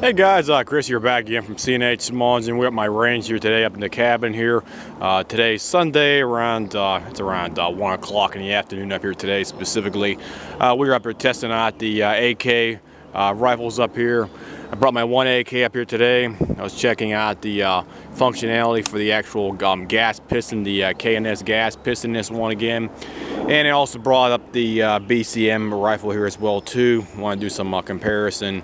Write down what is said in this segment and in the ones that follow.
Hey guys, Chris here back again from C&H Simmons, and we're at my range here today up in the cabin here. Today's Sunday around, it's around 1 o'clock in the afternoon up here today specifically. We're up here testing out the AK rifles up here. I brought my one AK up here today. I was checking out the functionality for the actual gas piston, the K&S gas piston, this one again. And I also brought up the BCM rifle here as well too. I want to do some comparison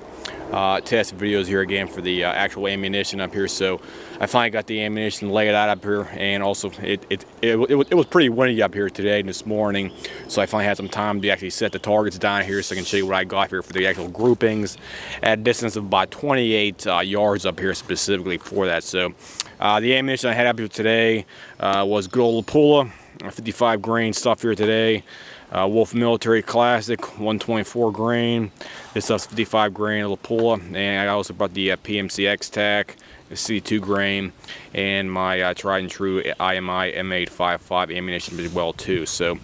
test videos here again for the actual ammunition up here. So I finally got the ammunition laid out up here, and also it was pretty windy up here today and this morning, so I finally had some time to actually set the targets down here so I can show you what I got here for the actual groupings at a distance of about 28 yards up here specifically for that. So the ammunition I had up here today was good old Lapula 55 grain stuff here today. Wolf Military Classic 124 grain. This stuff's 55 grain Lapula, and I also brought the PMC X-Tac, the C2 grain, and my tried and true IMI M855 ammunition as well too. So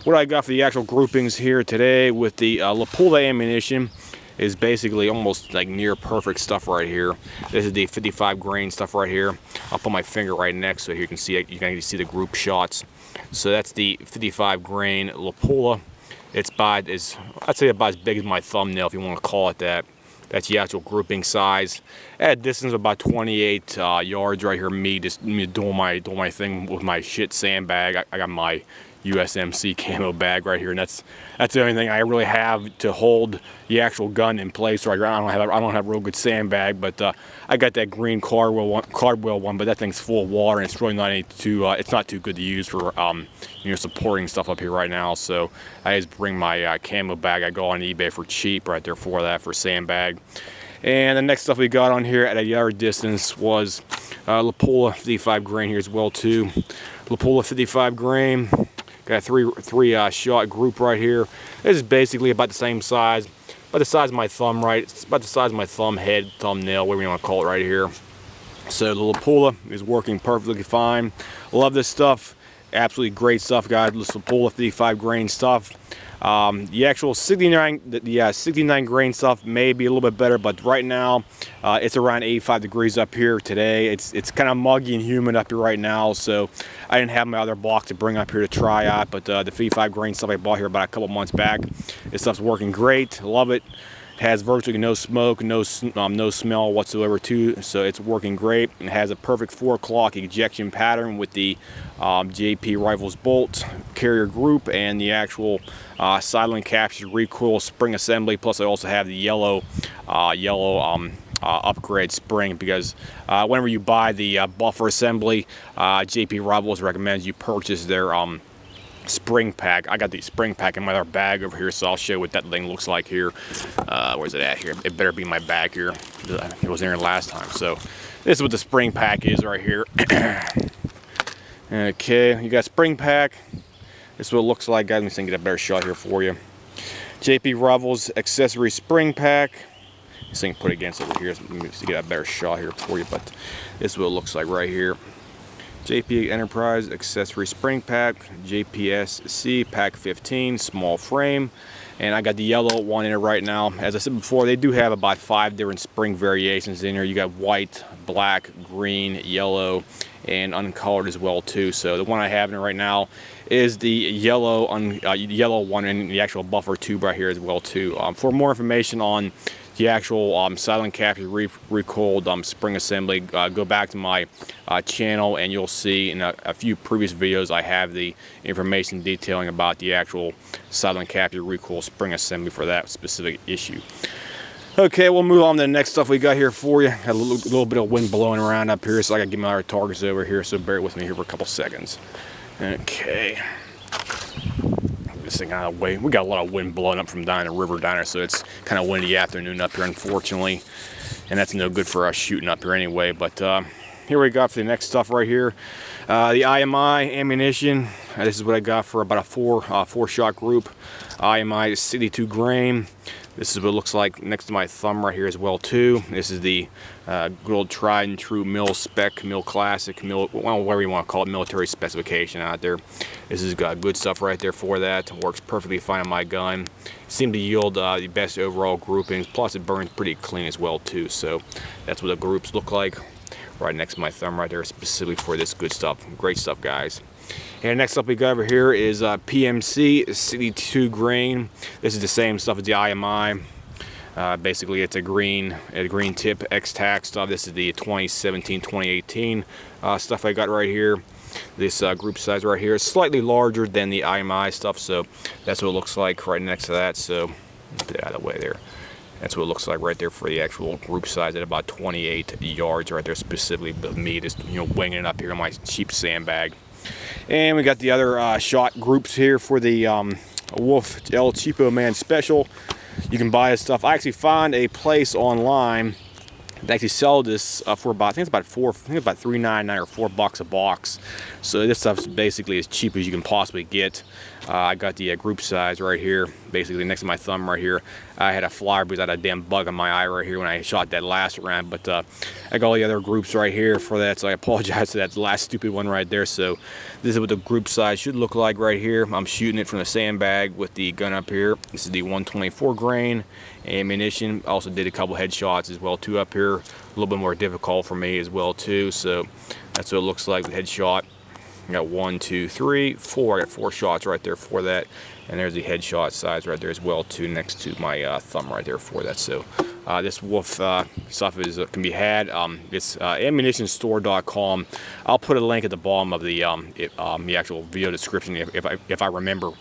what I got for the actual groupings here today with the Lapula ammunition is basically almost like near perfect stuff right here. This is the 55 grain stuff right here. I'll put my finger right next so you can see it. You can see the group shots. So that's the 55 grain Lapula. It's about I'd say about as big as my thumbnail, if you want to call it that. That's the actual grouping size. At a distance of about 28 yards right here. Me doing my thing with my shit sandbag. I got my USMC camo bag right here, and that's the only thing I really have to hold the actual gun in place right here. I don't have a real good sandbag, but I got that green cardwheel one, but that thing's full of water, and it's really not it's not too good to use for supporting stuff up here right now. So I just bring my camo bag. I go on eBay for cheap right there for sandbag. And the next stuff we got on here at a yard distance was Lapula 55 grain here as well too. Lapula 55 grain. Got a three shot group right here. This is basically about the same size, about the size of my thumb, right? It's about the size of my thumb, head, thumbnail, whatever you want to call it right here. So the Lapula is working perfectly fine. Love this stuff. Absolutely great stuff, guys. This Lapula 55 grain stuff. The actual 69 grain stuff may be a little bit better, but right now it's around 85 degrees up here today. It's kind of muggy and humid up here right now, so I didn't have my other block to bring up here to try out. But the 55 grain stuff I bought here about a couple months back, this stuff's working great. Love it. Has virtually no smoke, no smell whatsoever too, so it's working great. It has a perfect 4 o'clock ejection pattern with the JP Rifles bolt carrier group and the actual silent capture recoil spring assembly. Plus I also have the yellow upgrade spring, because whenever you buy the buffer assembly, JP Rifles recommends you purchase their spring pack. I got the spring pack in my other bag over here, so I'll show you what that thing looks like here. Where's it at here? It better be in my bag here. It wasn't here last time. So this is what the spring pack is right here. Okay, you got spring pack. This is what it looks like, guys. Let me see if I can get a better shot here for you. JP Rifles accessory spring pack. This thing put against over here. Let me see, get a better shot here for you. But this is what it looks like right here. JP Enterprise accessory spring pack, JPSC pack 15, small frame, and I got the yellow one in it right now. As I said before, they do have about 5 different spring variations in here. You got white, black, green, yellow, and uncolored as well too. So the one I have in it right now is the yellow one in the actual buffer tube right here as well too. For more information on the actual silent capture recoiled spring assembly, go back to my channel, and you'll see in a few previous videos I have the information detailing about the actual silent capture recoil spring assembly for that specific issue. Okay, we'll move on to the next stuff we got here for you. Got a little bit of wind blowing around up here, so I gotta get my other targets over here, so bear with me here for a couple seconds. Okay. This thing out of the way. We got a lot of wind blowing up from down the river down there, so it's kind of windy afternoon up here, unfortunately, and that's no good for us shooting up here anyway. But here we got for the next stuff right here. The IMI ammunition. This is what I got for about a four shot group. IMI is 62 grain. This is what it looks like next to my thumb right here as well too. This is the good old tried and true mil spec, mil classic, well, whatever you want to call it, military specification out there. This is good stuff right there for that. Works perfectly fine on my gun. Seemed to yield the best overall groupings. Plus it burns pretty clean as well too. So that's what the groups look like right next to my thumb right there, specifically for this good stuff. Great stuff, guys. And next up we got over here is PMC 62 grain. This is the same stuff as the IMI. Basically it's a green tip X-Tac stuff. This is the 2017-2018 stuff I got right here. This group size right here is slightly larger than the IMI stuff, so that's what it looks like right next to that. So put it out of the way there. That's what it looks like right there for the actual group size at about 28 yards right there, specifically me just winging it up here on my cheap sandbag. And we got the other shot groups here for the Wolf El Cheapo Man Special. You can buy this stuff. I actually found a place online that actually sell this for about, I think it's about $3.99 or $4 a box. So this stuff's basically as cheap as you can possibly get. I got the group size right here, basically next to my thumb right here. I had a flyer because I had a damn bug on my eye right here when I shot that last round, but I got all the other groups right here for that, so I apologize for that last stupid one right there. So this is what the group size should look like right here. I'm shooting it from the sandbag with the gun up here. This is the 124 grain ammunition. I also did a couple headshots as well too up here. A little bit more difficult for me as well too, so that's what it looks like, the headshot. I got 1, 2, 3, 4. I got 4 shots right there for that, and there's the headshot size right there as well too, next to my thumb right there for that. So this Wolf stuff can be had. It's ammunitionstore.com. I'll put a link at the bottom of the actual video description if I remember.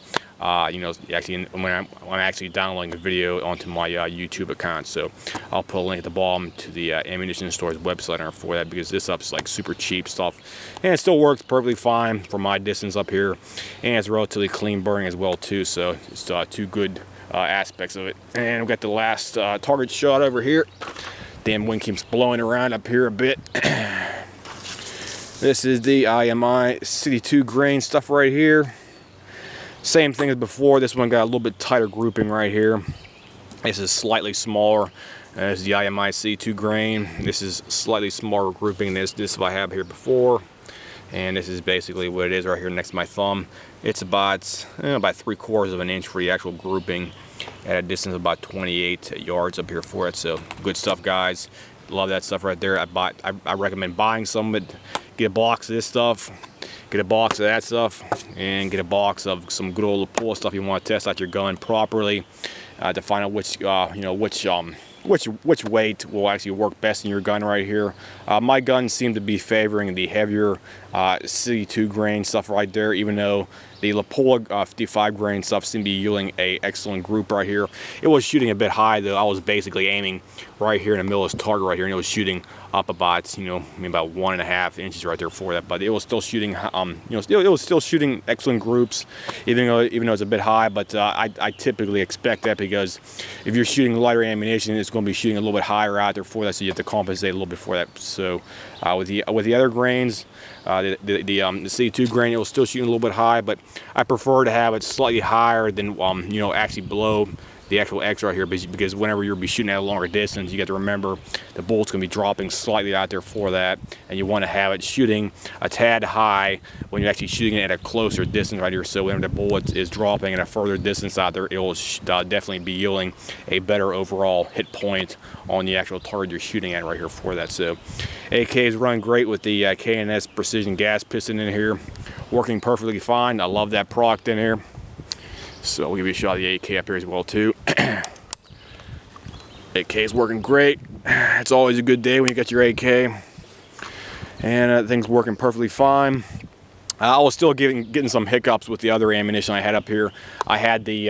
Actually when I'm actually downloading the video onto my YouTube account. So I'll put a link at the bottom to the ammunition store's website for that, because this stuff's like super cheap stuff, and it still works perfectly fine for my distance up here, and it's relatively clean burning as well too. So it's two good aspects of it. And we've got the last target shot over here. Damn wind keeps blowing around up here a bit. This is the IMI 62 grain stuff right here. Same thing as before. This one got a little bit tighter grouping right here. This is slightly smaller as the IMI 62 grain. This is slightly smaller grouping than this I have here before. And this is basically what it is right here next to my thumb. It's about 3/4 of an inch for the actual grouping at a distance of about 28 yards up here for it. So good stuff, guys. Love that stuff right there. I recommend buying some of it. Get a box of this stuff. Get a box of that stuff, and get a box of some good old pull stuff you want to test out your gun properly to find out which weight will actually work best in your gun right here. My gun seemed to be favoring the heavier 62 grain stuff right there, even though the Lapua 55 grain stuff seemed to be yielding a excellent group right here. It was shooting a bit high though. I was basically aiming right here in the middle of this target right here, and it was shooting up about maybe about 1.5 inches right there for that. But it was still shooting it was still shooting excellent groups, even though it's a bit high. But I typically expect that, because if you're shooting lighter ammunition, it's going to be shooting a little bit higher out there for that, so you have to compensate a little bit for that. So with the other grains, the C2 grain, it was still shooting a little bit high, but I prefer to have it slightly higher than actually below the actual X right here, because whenever you'll be shooting at a longer distance, you got to remember the bullet's going to be dropping slightly out there for that, and you want to have it shooting a tad high when you're actually shooting it at a closer distance right here. So whenever the bullet is dropping at a further distance out there, it will definitely be yielding a better overall hit point on the actual target you're shooting at right here for that. So AK is running great with the K&S precision gas piston in here, working perfectly fine. I love that product in here. So we'll give you a shot of the AK up here as well too. AK is working great. It's always a good day when you got your AK, and things working perfectly fine. I was still getting some hiccups with the other ammunition I had up here. I had the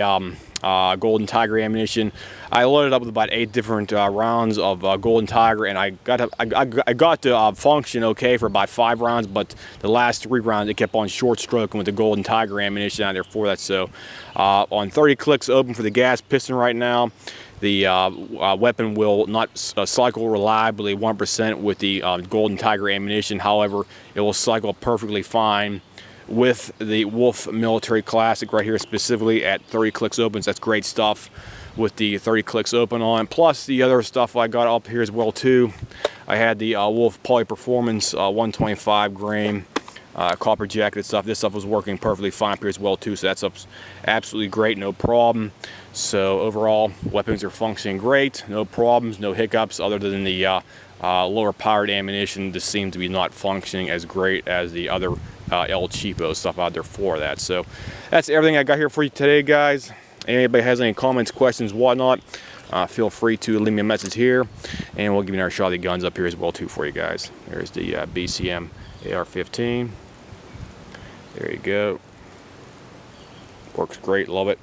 Golden Tiger ammunition. I loaded up with about 8 different rounds of Golden Tiger, and I got to function okay for about 5 rounds, but the last 3 rounds it kept on short stroking with the Golden Tiger ammunition out there for that. So on 30 clicks open for the gas piston right now, the weapon will not cycle reliably 1% with the Golden Tiger ammunition. However, it will cycle perfectly fine with the Wolf Military Classic right here, specifically at 30 clicks opens. That's great stuff. with the 30 clicks open on. Plus the other stuff I got up here as well too. I had the Wolf Poly Performance 125 grain copper jacketed stuff. This stuff was working perfectly fine up here as well too, so that's absolutely great, no problem. So overall, weapons are functioning great, no problems, no hiccups, other than the lower powered ammunition just seems to be not functioning as great as the other El Cheapo stuff out there for that. So that's everything I got here for you today, guys. Anybody has any comments, questions, whatnot, feel free to leave me a message here, and we'll give you our shot of the guns up here as well too for you guys. There's the BCM ar-15. There you go. Works great, love it.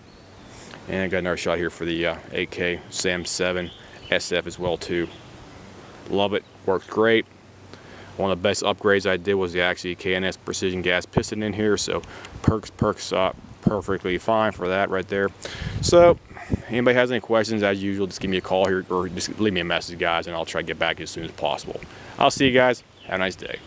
And I got another shot here for the AK Sam 7 SF as well too. Love it, works great. One of the best upgrades I did was the actually KNS precision gas piston in here, so perks perfectly fine for that right there. So anybody has any questions, as usual, just give me a call here or just leave me a message, guys, and I'll try to get back as soon as possible. I'll see you guys. Have a nice day.